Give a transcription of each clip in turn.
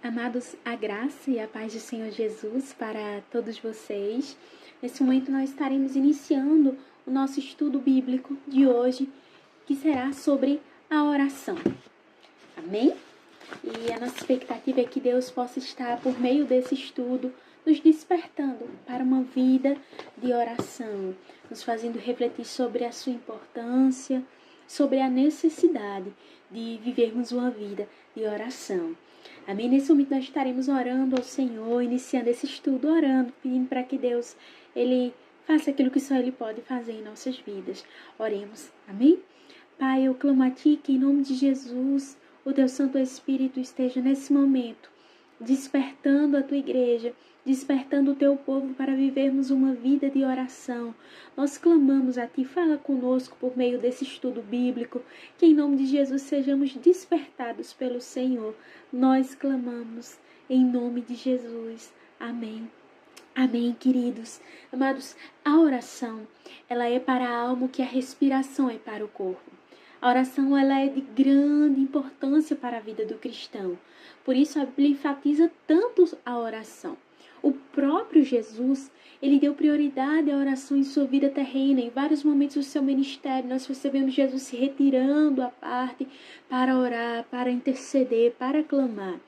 Amados, a graça e a paz do Senhor Jesus para todos vocês. Nesse momento nós estaremos iniciando o nosso estudo bíblico de hoje, que será sobre a oração. Amém? E a nossa expectativa é que Deus possa estar, por meio desse estudo, nos despertando para uma vida de oração, nos fazendo refletir sobre a sua importância, sobre a necessidade de vivermos uma vida de oração. Amém? Nesse momento nós estaremos orando ao Senhor, iniciando esse estudo, orando, pedindo para que Deus, Ele faça aquilo que só Ele pode fazer em nossas vidas. Oremos. Amém? Pai, eu clamo a Ti que em nome de Jesus, o Teu Santo Espírito esteja nesse momento, despertando a Tua igreja, despertando o Teu povo para vivermos uma vida de oração. Nós clamamos a Ti, fala conosco por meio desse estudo bíblico, que em nome de Jesus sejamos despertados pelo Senhor. Nós clamamos em nome de Jesus. Amém. Amém, queridos. Amados, a oração, ela é para a alma o que a respiração é para o corpo. A oração, ela é de grande importância para a vida do cristão. Por isso, a Bíblia enfatiza tanto a oração. O próprio Jesus, ele deu prioridade à oração em sua vida terrena. Em vários momentos do seu ministério, nós percebemos Jesus se retirando à parte para orar, para interceder, para clamar.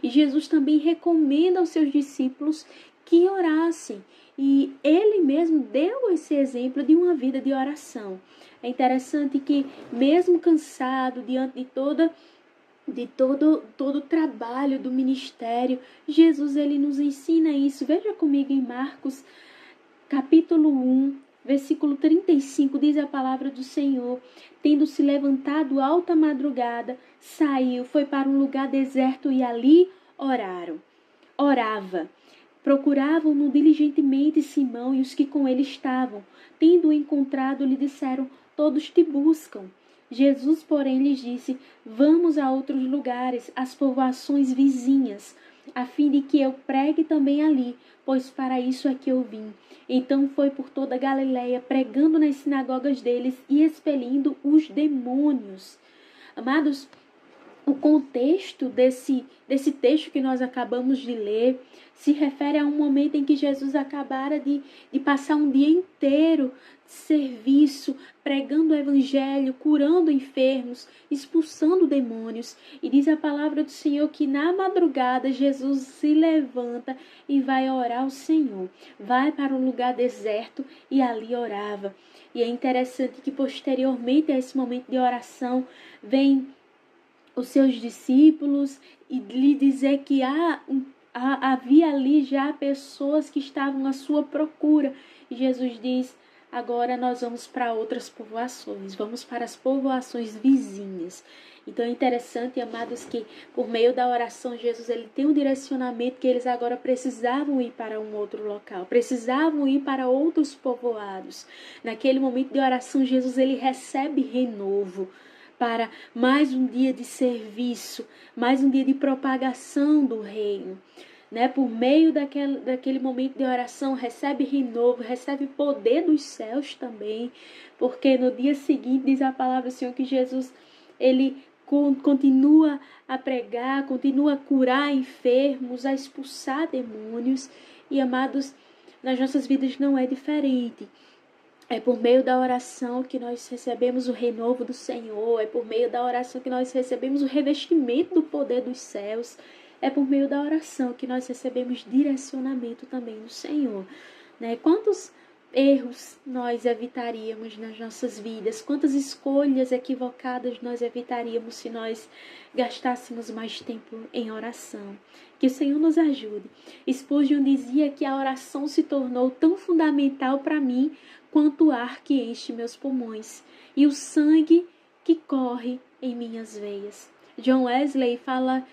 E Jesus também recomenda aos seus discípulos que orassem. E ele mesmo deu esse exemplo de uma vida de oração. É interessante que, mesmo cansado, diante de todo o trabalho do ministério, Jesus, ele nos ensina isso. Veja comigo em Marcos, capítulo 1, versículo 35, diz a palavra do Senhor: tendo se levantado alta madrugada, saiu, foi para um lugar deserto e ali orava. Procuravam-no diligentemente Simão e os que com ele estavam. Tendo-o encontrado, lhe disseram: todos te buscam. Jesus, porém, lhes disse: vamos a outros lugares, às povoações vizinhas, a fim de que eu pregue também ali, pois para isso é que eu vim. Então foi por toda a Galileia, pregando nas sinagogas deles e expelindo os demônios. Amados, o contexto desse texto que nós acabamos de ler se refere a um momento em que Jesus acabara de passar um dia inteiro de serviço, pregando o evangelho, curando enfermos, expulsando demônios. E diz a palavra do Senhor que na madrugada Jesus se levanta e vai orar ao Senhor. Vai para um lugar deserto e ali orava. E é interessante que posteriormente a esse momento de oração vem os seus discípulos e lhe dizer que havia ali já pessoas que estavam à sua procura. E Jesus diz: agora nós vamos para outras povoações, vamos para as povoações vizinhas. Então é interessante, amados, que por meio da oração Jesus, ele tem um direcionamento que eles agora precisavam ir para um outro local, precisavam ir para outros povoados. Naquele momento de oração, Jesus, ele recebe renovo para mais um dia de serviço, mais um dia de propagação do reino. Por meio daquele momento de oração, recebe renovo, recebe poder dos céus também, porque no dia seguinte diz a palavra do Senhor que Jesus, ele continua a pregar, continua a curar enfermos, a expulsar demônios. E, amados, nas nossas vidas não é diferente. É por meio da oração que nós recebemos o renovo do Senhor. É por meio da oração que nós recebemos o revestimento do poder dos céus. É por meio da oração que nós recebemos direcionamento também do Senhor. Quantos erros nós evitaríamos nas nossas vidas? Quantas escolhas equivocadas nós evitaríamos se nós gastássemos mais tempo em oração? Que o Senhor nos ajude. Spurgeon dizia que a oração se tornou tão fundamental para mim quanto o ar que enche meus pulmões e o sangue que corre em minhas veias. John Wesley fala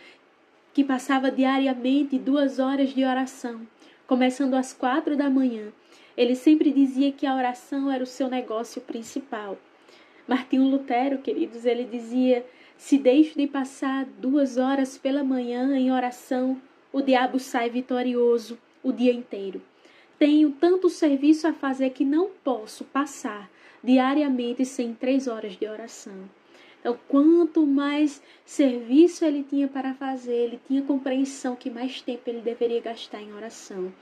que passava diariamente 2 horas de oração, começando às 4 da manhã. Ele sempre dizia que a oração era o seu negócio principal. Martinho Lutero, queridos, ele dizia: se deixo de passar 2 horas pela manhã em oração, o diabo sai vitorioso o dia inteiro. Tenho tanto serviço a fazer que não posso passar diariamente sem 3 horas de oração. Então, quanto mais serviço ele tinha para fazer, ele tinha compreensão que mais tempo ele deveria gastar em oração.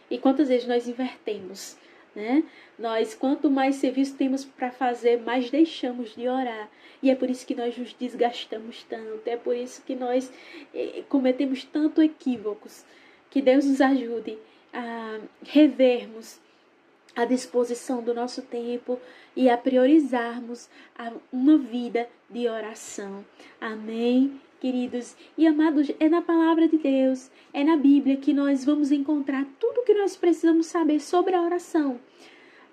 E quantas vezes nós invertemos, né? Nós, quanto mais serviço temos para fazer, mais deixamos de orar. E é por isso que nós nos desgastamos tanto, é por isso que nós cometemos tanto equívocos. Que Deus nos ajude a revermos a disposição do nosso tempo e a priorizarmos uma vida de oração. Amém, queridos? E amados, é na palavra de Deus, é na Bíblia que nós vamos encontrar tudo o que nós precisamos saber sobre a oração.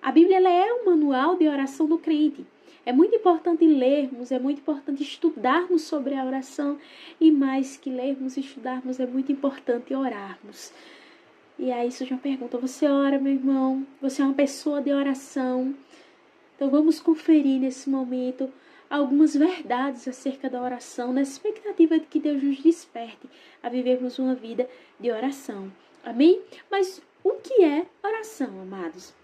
A Bíblia ela é um manual de oração do crente. É muito importante lermos, é muito importante estudarmos sobre a oração e mais que lermos e estudarmos, é muito importante orarmos. E aí surge uma pergunta, você ora, meu irmão? Você é uma pessoa de oração? Então vamos conferir nesse momento algumas verdades acerca da oração, na expectativa de que Deus nos desperte a vivermos uma vida de oração. Amém? Mas o que é oração, amados?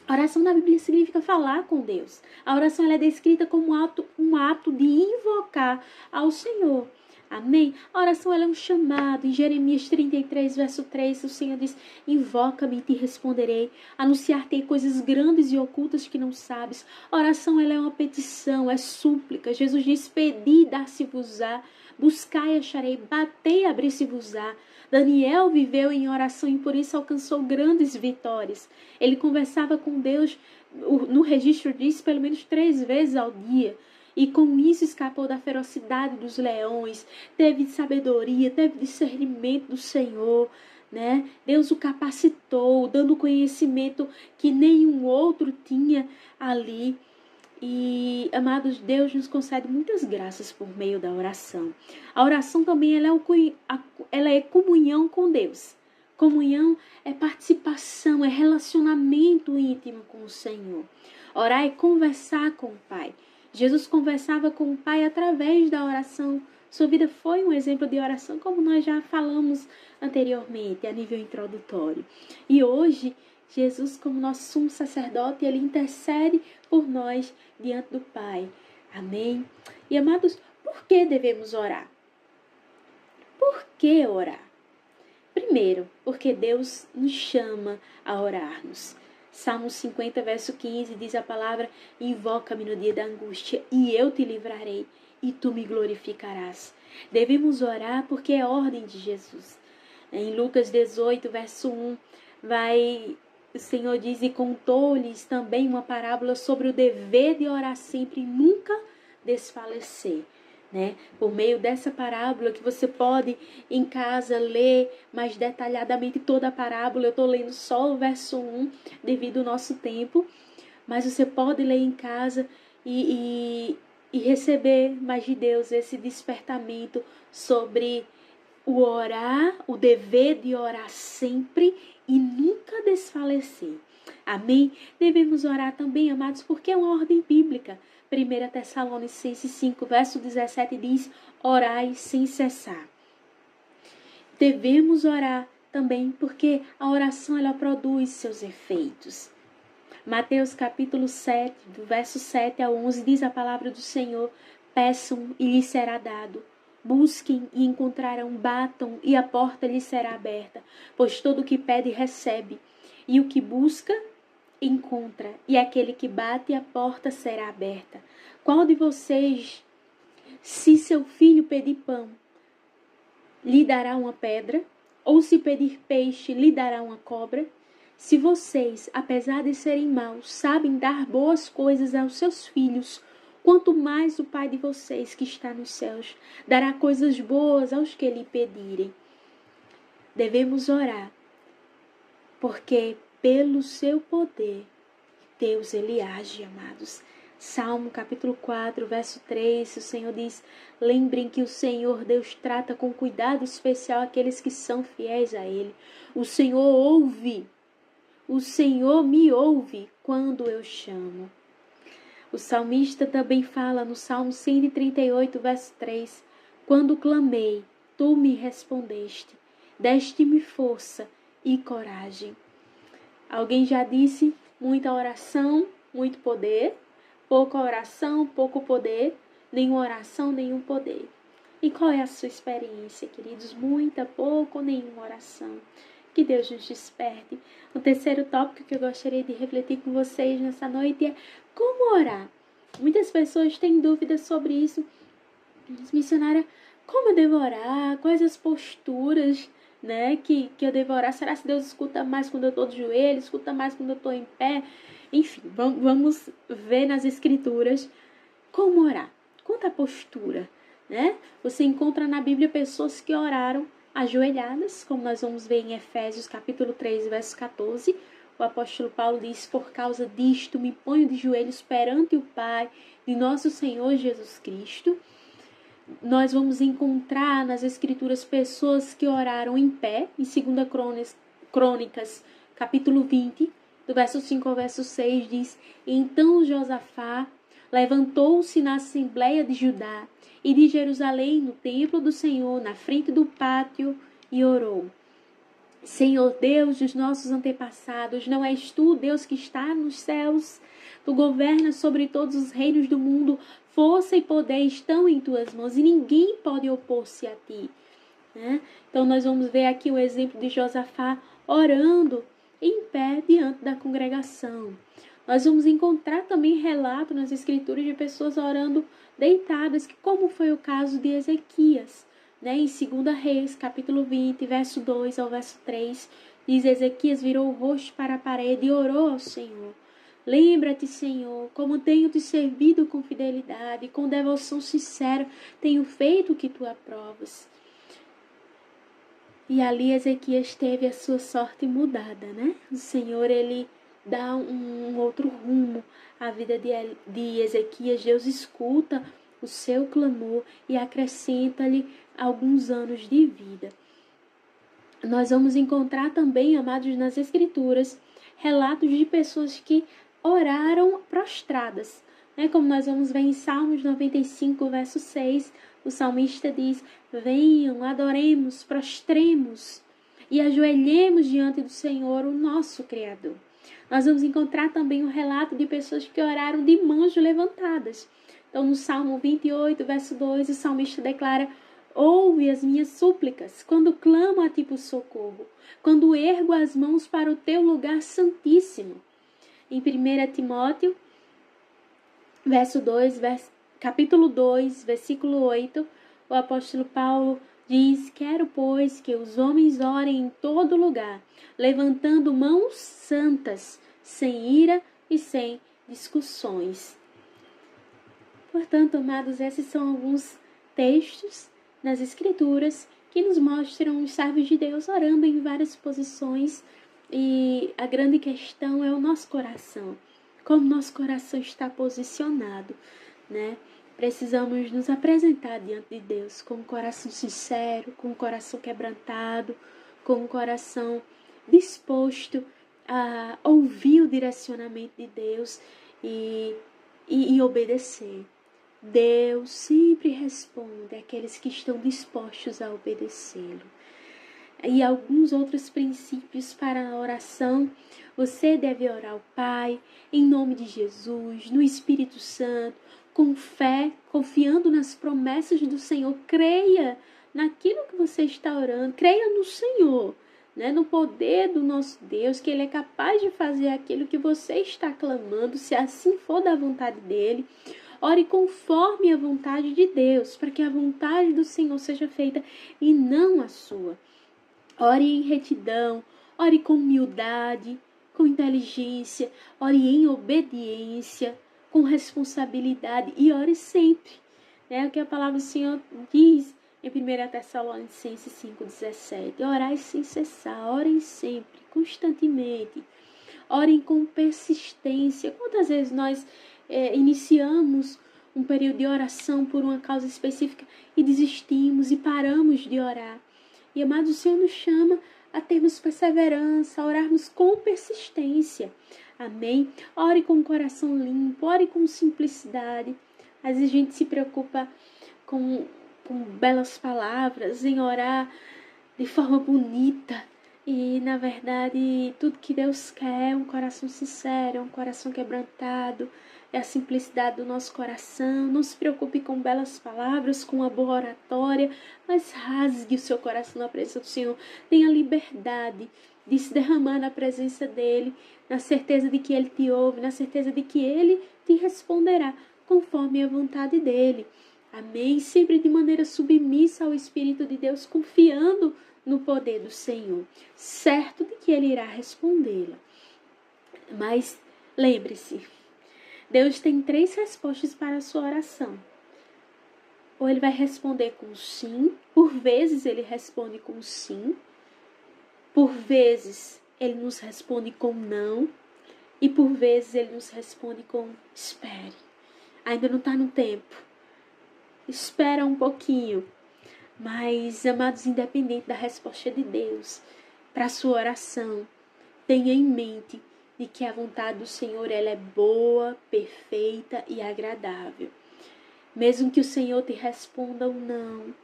Oração na Bíblia significa falar com Deus. A oração ela é descrita como um ato de invocar ao Senhor. Amém? A oração ela é um chamado. Em Jeremias 33, verso 3, o Senhor diz, invoca-me e te responderei. Anunciar-te coisas grandes e ocultas que não sabes. A oração ela é uma petição, é súplica. Jesus diz, pedi, dar-se-vos-á. Buscai e acharei, batei e abrir-se-vos-á. Daniel viveu em oração e por isso alcançou grandes vitórias. Ele conversava com Deus, no registro diz, pelo menos 3 vezes ao dia. E com isso escapou da ferocidade dos leões, teve sabedoria, teve discernimento do Senhor, né? Deus o capacitou, dando conhecimento que nenhum outro tinha ali. E, amados, Deus nos concede muitas graças por meio da oração. A oração também ela é comunhão com Deus. Comunhão é participação, é relacionamento íntimo com o Senhor. Orar é conversar com o Pai. Jesus conversava com o Pai através da oração. Sua vida foi um exemplo de oração, como nós já falamos anteriormente, a nível introdutório. E hoje, Jesus, como nosso sumo sacerdote, ele intercede por nós diante do Pai. Amém? E, amados, por que devemos orar? Por que orar? Primeiro, porque Deus nos chama a orarmos. Salmo 50, verso 15, diz a palavra, invoca-me no dia da angústia e eu te livrarei e tu me glorificarás. Devemos orar porque é ordem de Jesus. Em Lucas 18, verso 1, o Senhor diz, e contou-lhes também uma parábola sobre o dever de orar sempre e nunca desfalecer. Né? Por meio dessa parábola que você pode em casa ler mais detalhadamente toda a parábola. Eu estou lendo só o verso 1 devido ao nosso tempo, mas você pode ler em casa e receber mais de Deus esse despertamento sobre o orar, o dever de orar sempre e nunca desfalecer. Amém? Devemos orar também, amados, porque é uma ordem bíblica. 1 Tessalonicenses 5, verso 17 diz, orai sem cessar. Devemos orar também porque a oração ela produz seus efeitos. Mateus capítulo 7, do verso 7 ao 11, diz a palavra do Senhor, peçam e lhes será dado. Busquem e encontrarão, batam e a porta lhes será aberta. Pois todo o que pede recebe, e o que busca encontra, e aquele que bate a porta será aberta. Qual de vocês, se seu filho pedir pão, lhe dará uma pedra? Ou se pedir peixe, lhe dará uma cobra? Se vocês, apesar de serem maus, sabem dar boas coisas aos seus filhos, quanto mais o Pai de vocês que está nos céus dará coisas boas aos que lhe pedirem. Devemos orar, porque pelo seu poder, Deus ele age, amados. Salmo capítulo 4, verso 3, o Senhor diz, lembrem que o Senhor Deus trata com cuidado especial aqueles que são fiéis a Ele. O Senhor me ouve quando eu chamo. O salmista também fala no Salmo 138, verso 3, quando clamei, tu me respondeste, deste-me força e coragem. Alguém já disse, muita oração, muito poder, pouca oração, pouco poder. nenhuma oração, nenhum poder. E qual é a sua experiência, queridos? Muita, pouca ou nenhuma oração? Que Deus nos desperte. O terceiro tópico que eu gostaria de refletir com vocês nessa noite é como orar. Muitas pessoas têm dúvidas sobre isso. Missionária, como eu devo orar? Quais as posturas, né, que eu devo orar? Será que Deus escuta mais quando eu estou de joelho? Escuta mais quando eu estou em pé? Enfim, vamos ver nas Escrituras como orar. Quanto à postura, né? Você encontra na Bíblia pessoas que oraram ajoelhadas, como nós vamos ver em Efésios capítulo 3, verso 14. O apóstolo Paulo diz: por causa disto me ponho de joelhos perante o Pai de nosso Senhor Jesus Cristo. Nós vamos encontrar nas Escrituras pessoas que oraram em pé, em 2 Crônicas, capítulo 20, do verso 5 ao verso 6, diz: então Josafá levantou-se na Assembleia de Judá e de Jerusalém, no templo do Senhor, na frente do pátio, e orou: Senhor Deus dos nossos antepassados, não és tu, Deus que está nos céus? Tu governas sobre todos os reinos do mundo, força e poder estão em tuas mãos e ninguém pode opor-se a ti. Né? Então nós vamos ver aqui o exemplo de Josafá orando em pé diante da congregação. Nós vamos encontrar também relato nas Escrituras de pessoas orando deitadas, como foi o caso de Ezequias. Né? Em 2 Reis, capítulo 20, verso 2 ao verso 3, diz: Ezequias virou o rosto para a parede e orou ao Senhor. Lembra-te, Senhor, como tenho te servido com fidelidade, com devoção sincera, tenho feito o que tu aprovas. E ali Ezequias teve a sua sorte mudada, né? O Senhor, ele dá um outro rumo à vida de Ezequias. Deus escuta o seu clamor e acrescenta-lhe alguns anos de vida. Nós vamos encontrar também, amados, nas Escrituras, relatos de pessoas que oraram prostradas, né? Como nós vamos ver em Salmos 95, verso 6, o salmista diz: venham, adoremos, prostremos e ajoelhemos diante do Senhor, o nosso Criador. Nós vamos encontrar também um relato de pessoas que oraram de mãos levantadas. Então, no Salmo 28, verso 2, o salmista declara: ouve as minhas súplicas, quando clamo a ti por socorro, quando ergo as mãos para o teu lugar santíssimo. Em 1 Timóteo, capítulo 2, versículo 8, o apóstolo Paulo diz: quero, pois, que os homens orem em todo lugar, levantando mãos santas, sem ira e sem discussões. Portanto, amados, esses são alguns textos nas Escrituras que nos mostram os servos de Deus orando em várias posições, e a grande questão é o nosso coração, como nosso coração está posicionado, né? Precisamos nos apresentar diante de Deus com um coração sincero, com um coração quebrantado, com um coração disposto a ouvir o direcionamento de Deus e obedecer. Deus sempre responde àqueles que estão dispostos a obedecê-lo. E alguns outros princípios para a oração: você deve orar ao Pai em nome de Jesus, no Espírito Santo, com fé, confiando nas promessas do Senhor. Creia naquilo que você está orando, creia no Senhor, né? No poder do nosso Deus, que Ele é capaz de fazer aquilo que você está clamando, se assim for da vontade dEle. Ore conforme a vontade de Deus, para que a vontade do Senhor seja feita e não a sua. Ore em retidão, ore com humildade, com inteligência, ore em obediência, com responsabilidade e ore sempre. É o que a palavra do Senhor diz em 1 Tessalonicenses 5,17. Orai sem cessar, orem sempre, constantemente. Orem com persistência. Quantas vezes nós iniciamos um período de oração por uma causa específica e desistimos e paramos de orar? E, amados, o Senhor nos chama a termos perseverança, a orarmos com persistência. Amém? Ore com o coração limpo, ore com simplicidade. Às vezes a gente se preocupa com belas palavras, em orar de forma bonita. E, na verdade, tudo que Deus quer é um coração sincero, é um coração quebrantado, é a simplicidade do nosso coração. Não se preocupe com belas palavras, com uma boa oratória, mas rasgue o seu coração na presença do Senhor. Tenha liberdade de se derramar na presença dEle, na certeza de que Ele te ouve, na certeza de que Ele te responderá conforme a vontade dEle. Amém? Sempre de maneira submissa ao Espírito de Deus, confiando no poder do Senhor, certo de que Ele irá respondê-la. Mas lembre-se, Deus tem 3 respostas para a sua oração. Ou Ele vai responder com sim, por vezes Ele responde com sim, por vezes Ele nos responde com não, e por vezes Ele nos responde com espere. Ainda não está no tempo. Espera um pouquinho. Mas, amados, independente da resposta de Deus para a sua oração, tenha em mente de que a vontade do Senhor ela é boa, perfeita e agradável. Mesmo que o Senhor te responda um não,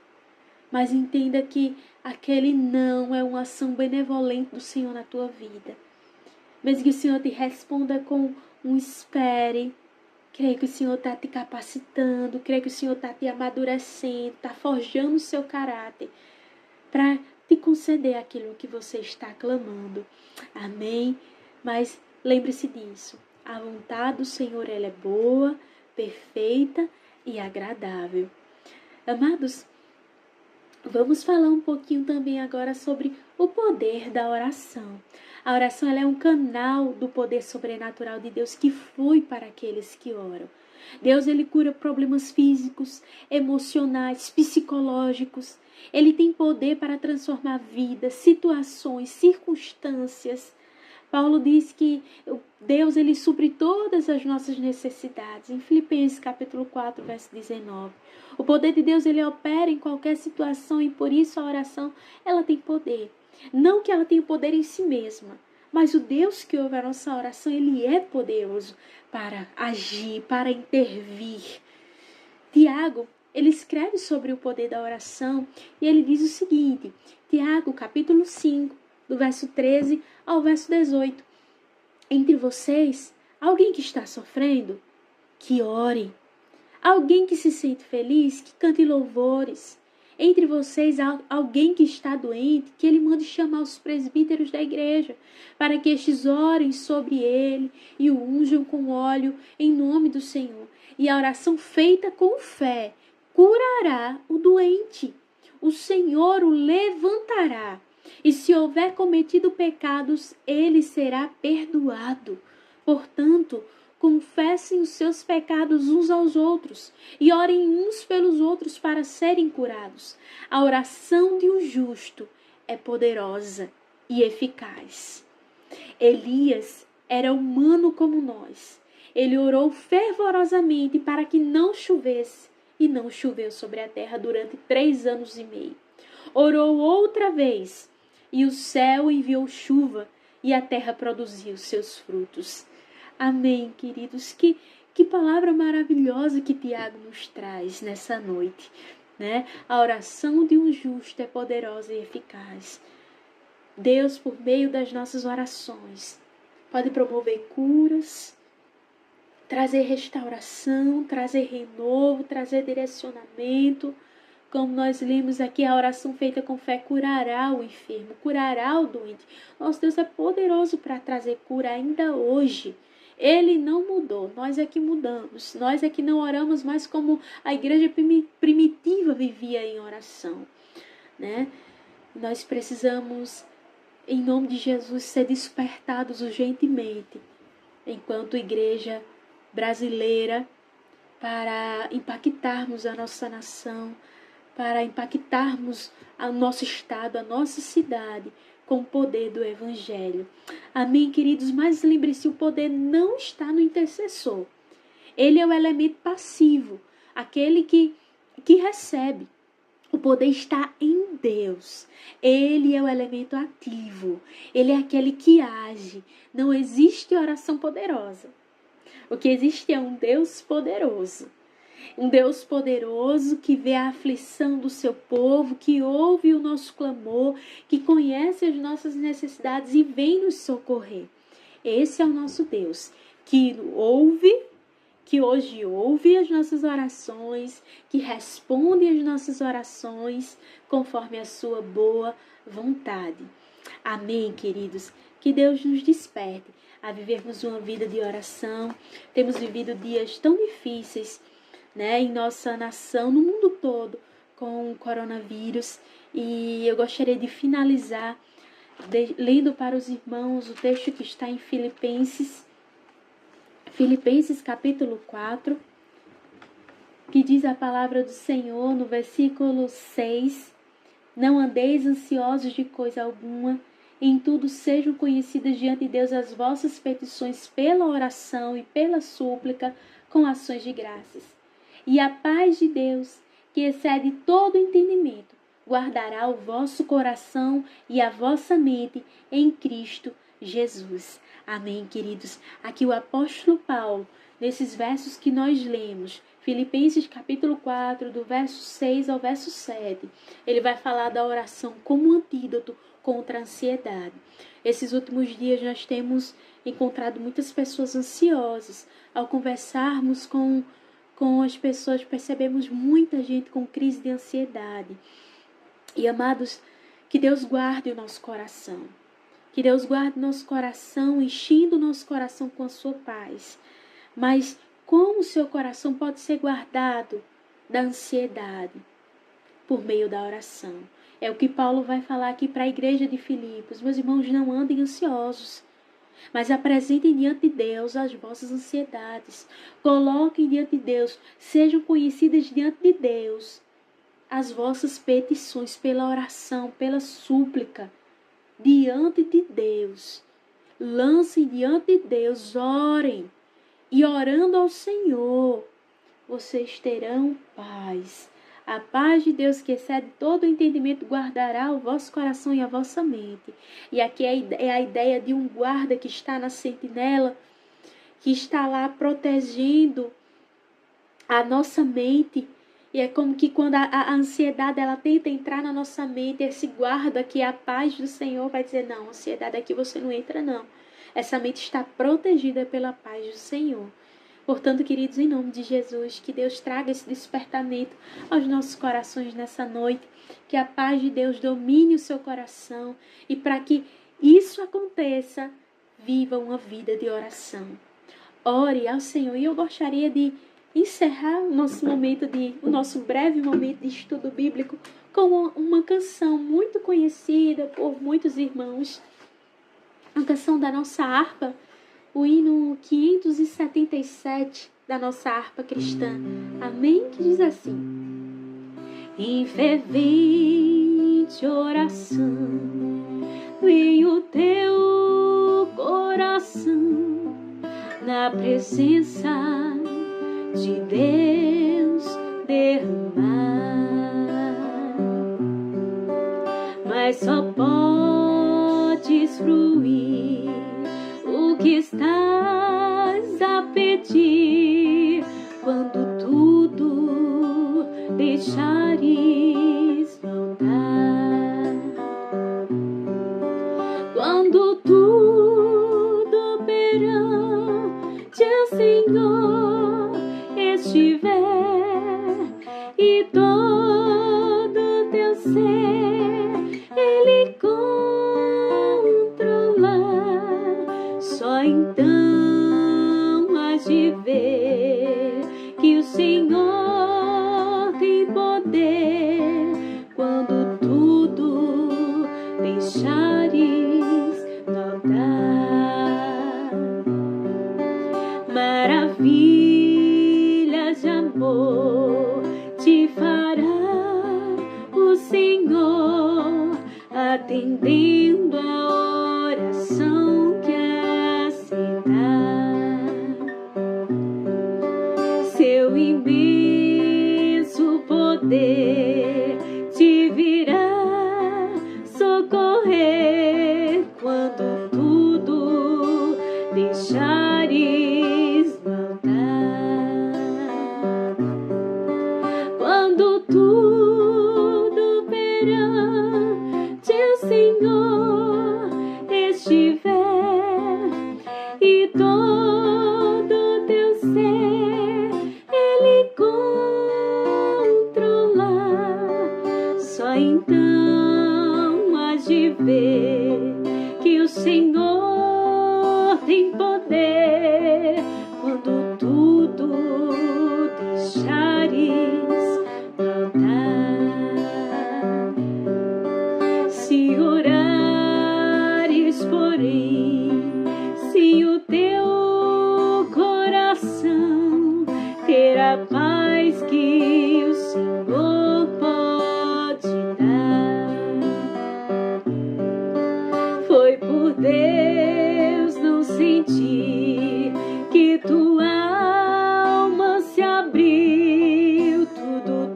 mas entenda que aquele não é uma ação benevolente do Senhor na tua vida. Mesmo que o Senhor te responda com um espere, creio que o Senhor está te capacitando, creio que o Senhor está te amadurecendo, está forjando o seu caráter para te conceder aquilo que você está clamando. Amém? Mas lembre-se disso, a vontade do Senhor ela é boa, perfeita e agradável. Amados, vamos falar um pouquinho também agora sobre o poder da oração. A oração ela é um canal do poder sobrenatural de Deus que flui para aqueles que oram. Deus ele cura problemas físicos, emocionais, psicológicos. Ele tem poder para transformar vidas, situações, circunstâncias. Paulo diz que Deus ele supre todas as nossas necessidades. Em Filipenses capítulo 4, verso 19. O poder de Deus ele opera em qualquer situação e por isso a oração ela tem poder. Não que ela tenha poder em si mesma, mas o Deus que ouve a nossa oração ele é poderoso para agir, para intervir. Tiago, ele escreve sobre o poder da oração e ele diz o seguinte, Tiago capítulo 5, do verso 13 ao verso 18. Entre vocês, alguém que está sofrendo, que ore. Alguém que se sente feliz, que cante louvores. Entre vocês, alguém que está doente, que ele mande chamar os presbíteros da igreja, para que estes orem sobre ele e o unjam com óleo em nome do Senhor. E a oração feita com fé curará o doente. O Senhor o levantará. E se houver cometido pecados, ele será perdoado. Portanto, confessem os seus pecados uns aos outros e orem uns pelos outros para serem curados. A oração de um justo é poderosa e eficaz. Elias era humano como nós. Ele orou fervorosamente para que não chovesse e não choveu sobre a terra durante 3 anos e meio. Orou outra vez e o céu enviou chuva e a terra produziu seus frutos. Amém, queridos. Que palavra maravilhosa que Tiago nos traz nessa noite, né? A oração de um justo é poderosa e eficaz. Deus, por meio das nossas orações, pode promover curas, trazer restauração, trazer renovo, trazer direcionamento. Como nós lemos aqui, a oração feita com fé curará o enfermo, curará o doente. Nosso Deus é poderoso para trazer cura ainda hoje. Ele não mudou, nós é que mudamos. Nós é que não oramos mais como a igreja primitiva vivia em oração, né? Nós precisamos, em nome de Jesus, ser despertados urgentemente, enquanto igreja brasileira, para impactarmos a nossa nação, para impactarmos o nosso estado, a nossa cidade, com o poder do Evangelho. Amém, queridos? Mas lembre-se, o poder não está no intercessor. Ele é o elemento passivo, aquele que recebe. O poder está em Deus. Ele é o elemento ativo. Ele é aquele que age. Não existe oração poderosa. O que existe é um Deus poderoso. Um Deus poderoso que vê a aflição do seu povo, que ouve o nosso clamor, que conhece as nossas necessidades e vem nos socorrer. Esse é o nosso Deus, que ouve que hoje ouve as nossas orações, que responde às nossas orações conforme a sua boa vontade. Amém, queridos? Que Deus nos desperte a vivermos uma vida de oração. Temos vivido dias tão difíceis, né, em nossa nação, no mundo todo, com o coronavírus. E eu gostaria de finalizar lendo para os irmãos o texto que está em Filipenses capítulo 4, que diz a palavra do Senhor no versículo 6: Não andeis ansiosos de coisa alguma, em tudo sejam conhecidas diante de Deus as vossas petições pela oração e pela súplica com ações de graças. E a paz de Deus, que excede todo entendimento, guardará o vosso coração e a vossa mente em Cristo Jesus. Amém, queridos? Aqui o apóstolo Paulo, nesses versos que nós lemos, Filipenses capítulo 4, do verso 6 ao verso 7, ele vai falar da oração como um antídoto contra a ansiedade. Esses últimos dias nós temos encontrado muitas pessoas ansiosas. Ao conversarmos com as pessoas, percebemos muita gente com crise de ansiedade. E, amados, que Deus guarde o nosso coração. Que Deus guarde o nosso coração, enchendo o nosso coração com a sua paz. Mas como o seu coração pode ser guardado da ansiedade? Por meio da oração. É o que Paulo vai falar aqui para a igreja de Filipos. Meus irmãos, não andem ansiosos, mas apresentem diante de Deus as vossas ansiedades. Coloquem diante de Deus, sejam conhecidas diante de Deus as vossas petições pela oração, pela súplica, diante de Deus. Lancem diante de Deus, orem. E orando ao Senhor, vocês terão paz. A paz de Deus, que excede todo o entendimento, guardará o vosso coração e a vossa mente. E aqui é a ideia de um guarda que está na sentinela, que está lá protegendo a nossa mente. E é como que quando a ansiedade ela tenta entrar na nossa mente, esse guarda que é a paz do Senhor vai dizer: não, ansiedade aqui você não entra não. Essa mente está protegida pela paz do Senhor. Portanto, queridos, em nome de Jesus, que Deus traga esse despertamento aos nossos corações nessa noite, que a paz de Deus domine o seu coração e para que isso aconteça, viva uma vida de oração. Ore ao Senhor. E eu gostaria de encerrar o nosso breve momento de estudo bíblico com uma canção muito conhecida por muitos irmãos, a canção da nossa harpa, o hino 577 da nossa harpa cristã. Amém? Que diz assim: em fervente oração, em o teu coração, na presença de Deus derramar, mas só podes fruir o que estás a pedir quando tudo deixares voltar, quando tudo perante o Senhor estiver e todo teu ser Ele controlar, só então has de ver que o Senhor tem poder quando tudo deixares notar. Maravilhas de amor te fará o Senhor, atendendo a oração que aceitar. Seu imenso poder te virá socorrer quando tudo deixares voltar, quando tudo perante o Senhor ver que o Senhor tem poder quando tudo deixares brotar. Se orares, porém, se o teu coração ter a paz que o Senhor pode dar, foi por Deus não sentir que tua alma se abriu,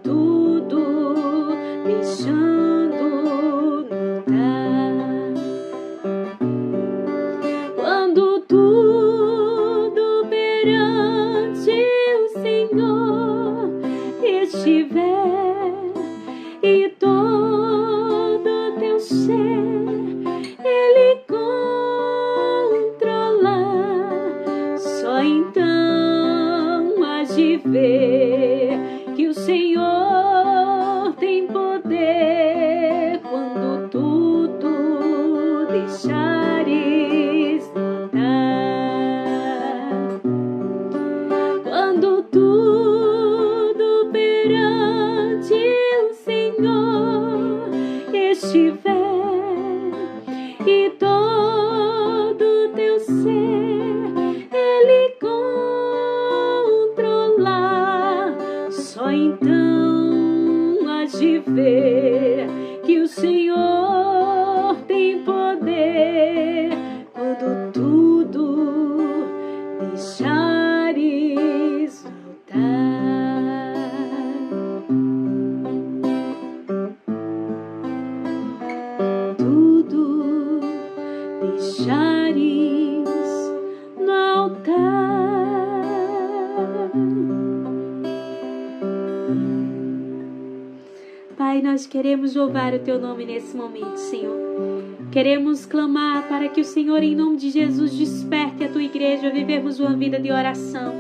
tudo deixando notar. Quando tudo perante o Senhor estiver e todo teu ser Ele controlar, só então hás de ver que o Senhor tem poder quando tudo deixares notar. Quando tudo perante o Senhor estiver e todo teu ser Ele controlar, só então hás de ver que o Senhor tem poder quando tudo deixares voltar. Tudo deixares no altar. Pai, nós queremos louvar o Teu nome nesse momento, Senhor. Queremos clamar para que o Senhor, em nome de Jesus, desperte a Tua igreja a vivermos uma vida de oração.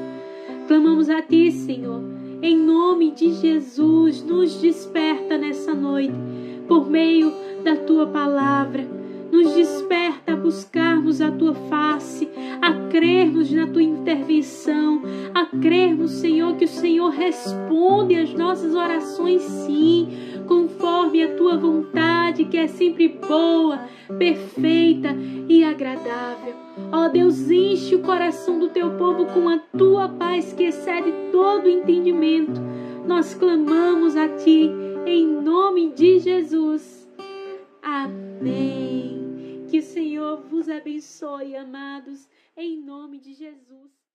Clamamos a Ti, Senhor, em nome de Jesus, nos desperta nessa noite, por meio da Tua palavra. Nos desperta a buscarmos a Tua face, a crermos na Tua intervenção, a crermos, Senhor, que o Senhor responde às nossas orações, sim, conforme a Tua vontade, que é sempre boa, perfeita e agradável. Ó Deus, enche o coração do Teu povo com a Tua paz que excede todo entendimento. Nós clamamos a Ti, em nome de Jesus. Amém. Que o Senhor vos abençoe, amados, em nome de Jesus.